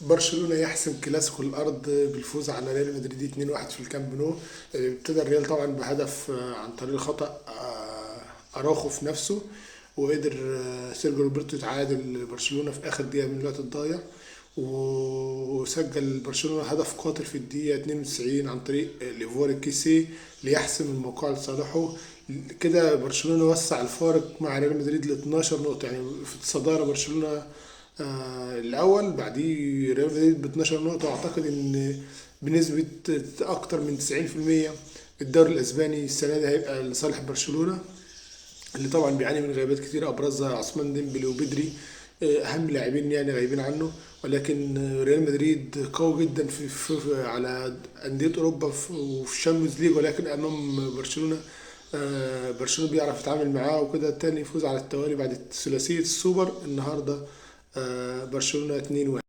برشلونة يحسم كلاسيكو الأرض بالفوز على ريال مدريد 2-1 في الكامب نو. ابتدى الريال طبعا بهدف عن طريق خطأ أراخو في نفسه، وقدر سيرجيو روبرتو يتعادل برشلونة في آخر دقيقة من الوقت الضايع، وسجل برشلونة هدف قاتل في الدقيقة 92 عن طريق ليفوار كيسي ليحسم الموقع لصالحه. كده برشلونة وسع الفارق مع ريال مدريد ل 12 نقطة، يعني في الصدارة برشلونة الأول، بعديه ريال مدريد ب 12 نقطة. وأعتقد إن بنسبة أكتر من 90% الدوري الأسباني السنة دي هيبقى لصالح برشلونة، اللي طبعا بيعاني من غيابات كتير ابرزها عثمان ديمبلي وبدري، اهم لاعبين يعني غايبين عنه. ولكن ريال مدريد قوي جدا على انديه اوروبا وفي الشامبيونز ليج، ولكن امام برشلونه برشلونه بيعرف يتعامل معاه. وكده تاني فوز على التوالي بعد ثلاثيه السوبر النهارده، برشلونه 2-1.